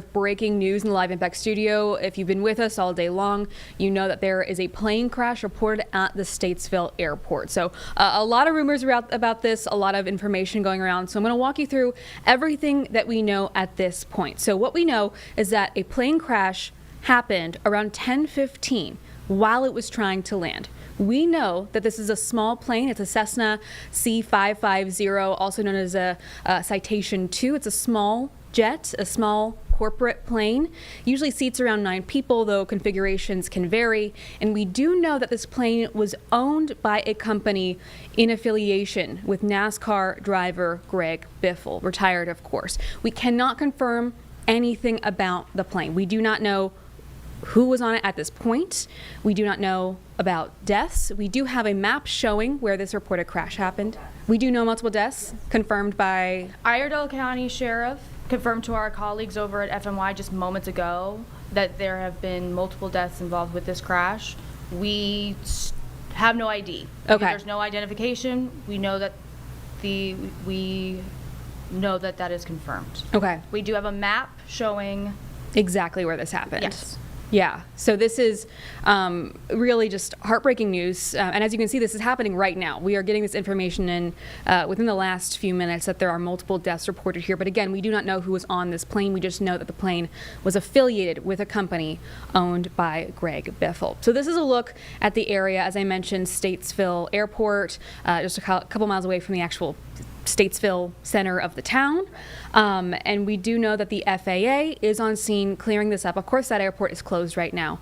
Breaking news in the Live Impact studio. If you've been with us all day long, you know that there is a plane crash reported at the Statesville Airport. So a lot of rumors about this, a lot of information going around. So I'm going to walk you through everything that we know at this point. So what we know is that a plane crash happened around 10:15 while it was trying to land. We know that this is a small plane. It's a Cessna C550, also known as a Citation 2. It's a small jet, a small corporate plane. Usually seats around 9 people, though configurations can vary. And we do know that this plane was owned by a company in affiliation with NASCAR driver Greg Biffle, retired of course. We cannot confirm anything about the plane. We do not know who was on it at this point. We do not know about deaths. We do have a map showing where this reported crash happened. We do know multiple deaths confirmed by Iredell County Sheriff confirmed to our colleagues over at FMY just moments ago that there have been multiple deaths involved with this crash. We have no ID. Okay. There's no identification. We know that that is confirmed. Okay. We do have a map showing exactly where this happened. Yes. Yeah, so this is really just heartbreaking news. And as you can see, this is happening right now. We are getting this information in within the last few minutes that there are multiple deaths reported here. But again, we do not know who was on this plane. We just know that the plane was affiliated with a company owned by Greg Biffle. So this is a look at the area, as I mentioned, Statesville Airport, just a couple miles away from the actual Statesville center of the town. And we do know that the FAA is on scene clearing this up. Of course, that airport is closed right now.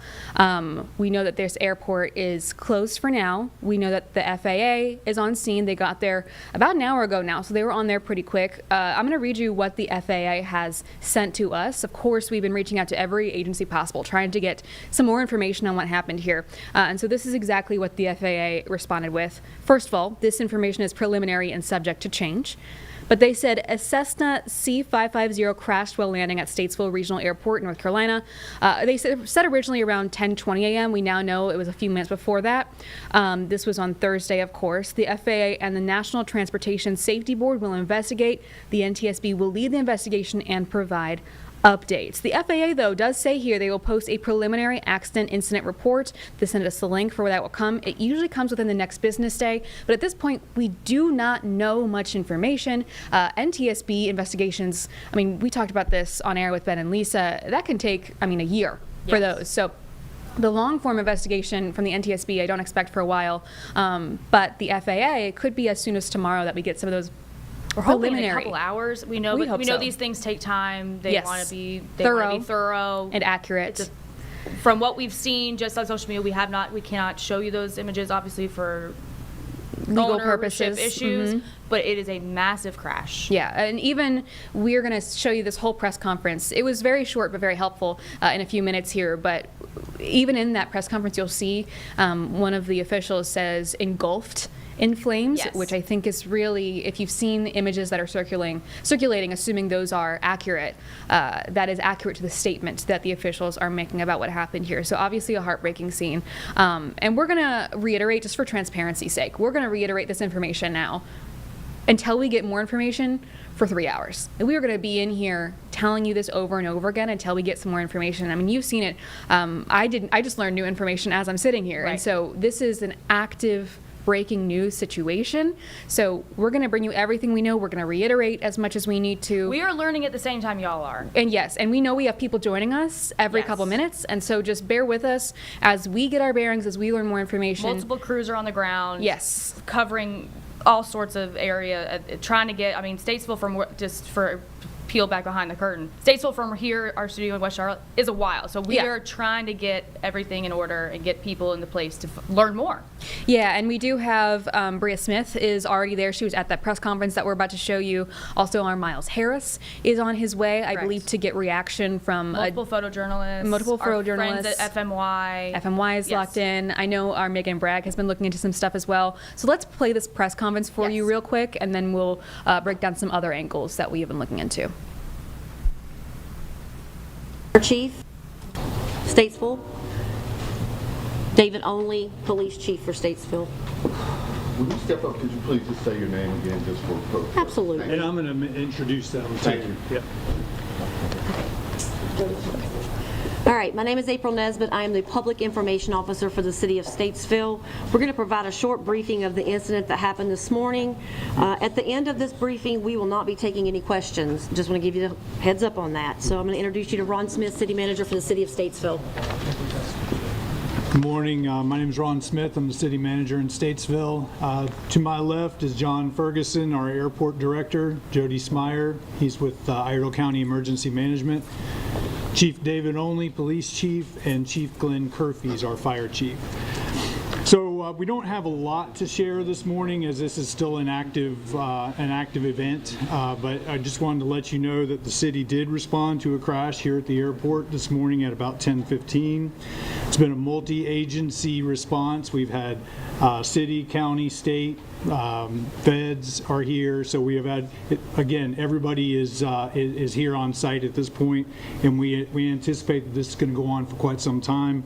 We know that this airport is closed for now. We know that the FAA is on scene. They got there about an hour ago now, so they were on there pretty quick. I'm going to read you what the FAA has sent to us. Of course, we've been reaching out to every agency possible, trying to get some more information on what happened here. And so this is exactly what the FAA responded with. First of all, this information is preliminary and subject to change. But they said a Cessna C550 crashed while landing at Statesville Regional Airport, North Carolina. They said originally around 10:20 a.m. We now know it was a few minutes before that. This was on Thursday, of course. The FAA and the National Transportation Safety Board will investigate. The NTSB will lead the investigation and provide updates. The FAA, though, does say here they will post a preliminary accident incident report. They sent us a link for where that will come. It usually comes within the next business day, but at this point, we do not know much information. NTSB investigations, I mean, we talked about this on air with Ben and Lisa. That can take, a year for those. So the long-form investigation from the NTSB, I don't expect for a while, but the FAA, it could be as soon as tomorrow that we get some of those. We're hoping in a couple hours. We know so. These things take time. They want to be thorough and accurate. From what we've seen just on social media, we cannot show you those images, obviously for legal purposes issues, but it is a massive crash. Yeah, and even we're going to show you this whole press conference. It was very short but very helpful in a few minutes here, but even in that press conference you'll see one of the officials says engulfed in flames, which I think is really, if you've seen the images that are circulating, assuming those are accurate, that is accurate to the statement that the officials are making about what happened here. So obviously a heartbreaking scene. And we're going to reiterate, just for transparency's sake, we're going to reiterate this information now until we get more information for 3 hours. And we are going to be in here telling you this over and over again until we get some more information. I mean, you've seen it. I just learned new information as I'm sitting here. Right. And so this is an active breaking news situation. So we're going to bring you everything we know. We're going to reiterate as much as we need to. We are learning at the same time y'all are. And yes, and we know we have people joining us every couple minutes. And so just bear with us as we get our bearings, as we learn more information. Multiple crews are on the ground. Yes. Covering all sorts of area, trying to get, Statesville from, just for peel back behind the curtain. Statesville from here, our studio in West Charlotte, is a while. So we are trying to get everything in order and get people in the place to learn more. Yeah, and we do have Bria Smith is already there. She was at that press conference that we're about to show you. Also, our Miles Harris is on his way, I believe, to get reaction from multiple photojournalists. Our friends at FMY. FMY is locked in. I know our Megan Bragg has been looking into some stuff as well. So let's play this press conference for you real quick, and then we'll break down some other angles that we have been looking into. Chief, Statesville. David Only, Police Chief for Statesville. When you step up, could you please just say your name again, just for Absolutely. And I'm going to introduce them. Thank you. Yep. All right, my name is April Nesbitt. I am the Public Information Officer for the City of Statesville. We're going to provide a short briefing of the incident that happened this morning. At the end of this briefing, we will not be taking any questions. Just want to give you the heads up on that. So I'm going to introduce you to Ron Smith, City Manager for the City of Statesville. Good morning. My name is Ron Smith. I'm the City Manager in Statesville. To my left is John Ferguson, our Airport Director, Jody Smyer. He's with Iredell County Emergency Management. Chief David Only, Police Chief, and Chief Glenn Curfeys, our Fire Chief. So we don't have a lot to share this morning, as this is still an active event, but I just wanted to let you know that the city did respond to a crash here at the airport this morning at about 10:15. It's been a multi-agency response. We've had city, county, state, feds are here, so we have had, again, everybody is here on site at this point, and we anticipate that this is going to go on for quite some time.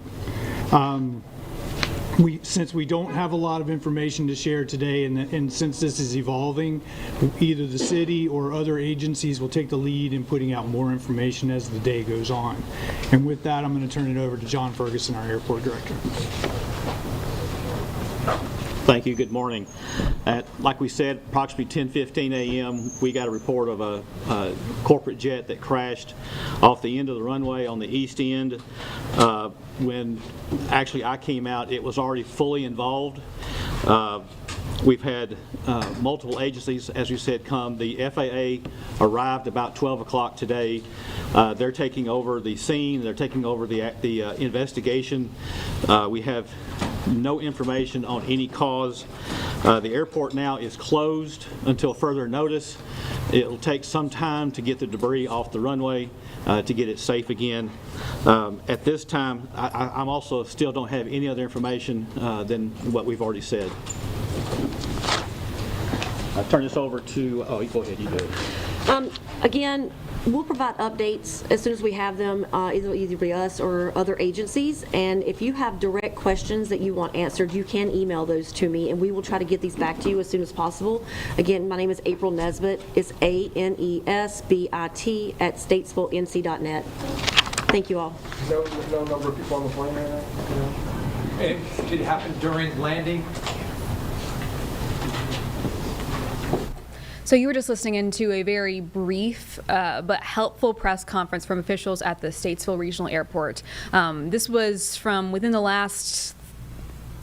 Since we don't have a lot of information to share today, and since this is evolving, either the city or other agencies will take the lead in putting out more information as the day goes on. And with that, I'm going to turn it over to John Ferguson, our Airport Director. Thank you. Good morning. Like we said, approximately 10:15 a.m., we got a report of a corporate jet that crashed off the end of the runway on the east end. When actually I came out, it was already fully involved. We've had multiple agencies, as you said, come. The FAA arrived about 12 o'clock today. They're taking over the scene. They're taking over the investigation. We have no information on any cause. The airport now is closed until further notice. It'll take some time to get the debris off the runway to get it safe again. At this time, I'm also still don't have any other information than what we've already said. I'll turn this over to, go ahead, you do it. Again, we'll provide updates as soon as we have them, either by us or other agencies. And if you have direct questions that you want answered, you can email those to me, and we will try to get these back to you as soon as possible. Again, my name is April Nesbitt. It's ANESBIT at statesvillenc.net. Thank you all. No number of people on the plane right now? And it happened during landing? So you were just listening into a very brief but helpful press conference from officials at the Statesville Regional Airport. This was from within the last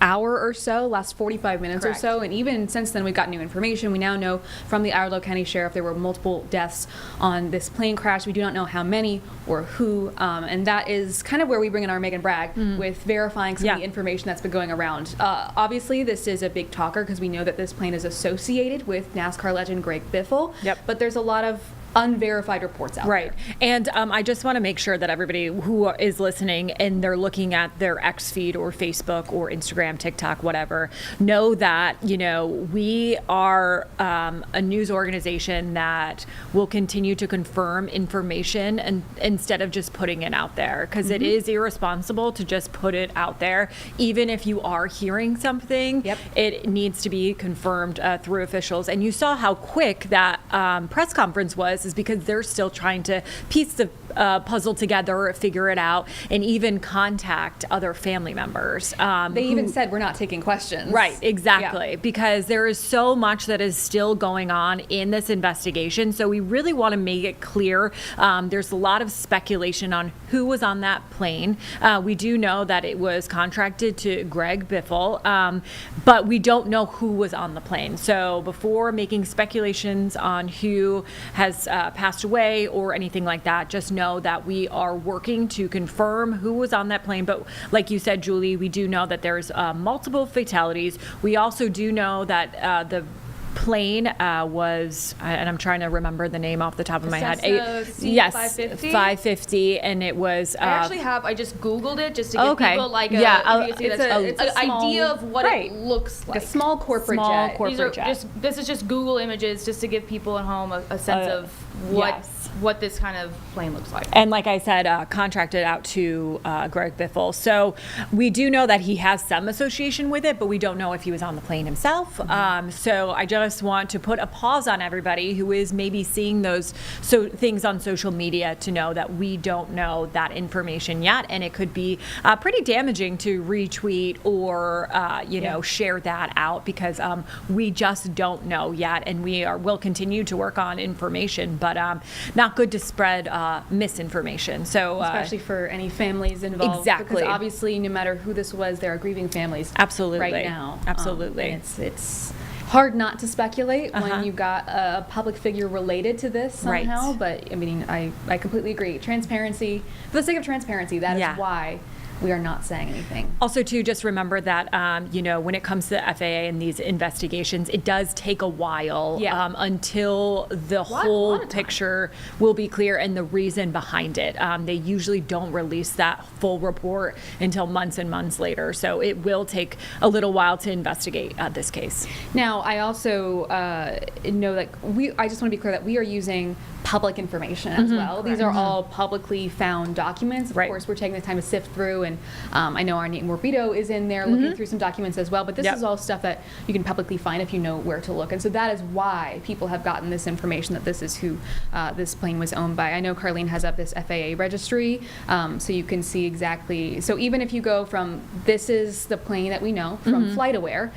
hour or so, last 45 minutes Correct. or so, and even since then we've got new information. We now know from the Iredell County Sheriff there were multiple deaths on this plane crash. We do not know how many or who, and that is kind of where we bring in our Megan Bragg with verifying some of the information that's been going around. Obviously this is a big talker because we know that this plane is associated with NASCAR legend Greg Biffle, but there's a lot of unverified reports out there. And I just want to make sure that everybody who is listening and they're looking at their X feed or Facebook or Instagram, TikTok, whatever, know that, you know, we are a news organization that will continue to confirm information and instead of just putting it out there, because it is irresponsible to just put it out there. Even if you are hearing something, it needs to be confirmed through officials. And you saw how quick that press conference was, is because they're still trying to piece the puzzle together, figure it out, and even contact other family members. They even said we're not taking questions. Right, exactly, because there is so much that is still going on in this investigation. So we really want to make it clear. There's a lot of speculation on who was on that plane. We do know that it was contracted to Greg Biffle, but we don't know who was on the plane. So before making speculations on who has passed away or anything like that, just know that we are working to confirm who was on that plane. But like you said, Julie, we do know that there's multiple fatalities. We also do know that the plane was, and I'm trying to remember the name off the top of my head. Cessna C550? Yes, 550, and it was. I just Googled it just to give people like it's an small, idea of what it looks like. A small corporate jet. This is just Google images just to give people at home a sense of what what this kind of plane looks like. And like I said, contracted out to Greg Biffle. So we do know that he has some association with it, but we don't know if he was on the plane himself. So I just want to put a pause on everybody who is maybe seeing those things on social media to know that we don't know that information yet, and it could be pretty damaging to retweet or share that out because we just don't know yet, and will continue to work on information, but not good to spread misinformation. So Especially for any families involved. Exactly. Because obviously, no matter who this was, there are grieving families Absolutely. right now. Absolutely. And it's hard not to speculate when you've got a public figure related to this somehow, Right. but I mean, I completely agree. Transparency, for the sake of transparency, that is why we are not saying anything. Also, too, just remember that, when it comes to the FAA and these investigations, it does take a while until the whole lot of time. picture will be clear and the reason behind it. They usually don't release that full report until months and months later. So it will take a little while to investigate this case. Now, I also know that I just want to be clear that we are using public information as well. These are all publicly found documents. Of course, we're taking the time to sift through, and I know our Nate Morbido is in there looking through some documents as well, but this is all stuff that you can publicly find if you know where to look. And so that is why people have gotten this information that this is who this plane was owned by. I know Carlene has up this FAA registry, so you can see exactly. So even if you go from, this is the plane that we know from FlightAware,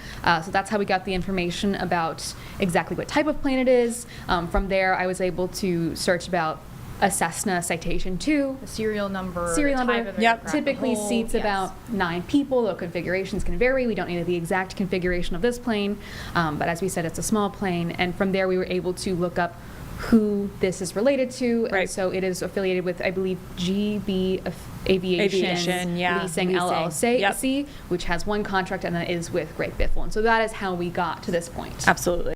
so that's how we got the information about exactly what type of plane it is. From there, I was able to search about a Cessna Citation 2. The serial number. Serial the type number of aircraft, the typically whole- seats yes. about 9 people. The configurations can vary. We don't know the exact configuration of this plane, but as we said, it's a small plane. And from there, we were able to look up who this is related to. And so it is affiliated with, I believe, GB Aviation Leasing LLC, which has one contract, and that is with Greg Biffle. And so that is how we got to this point. Absolutely.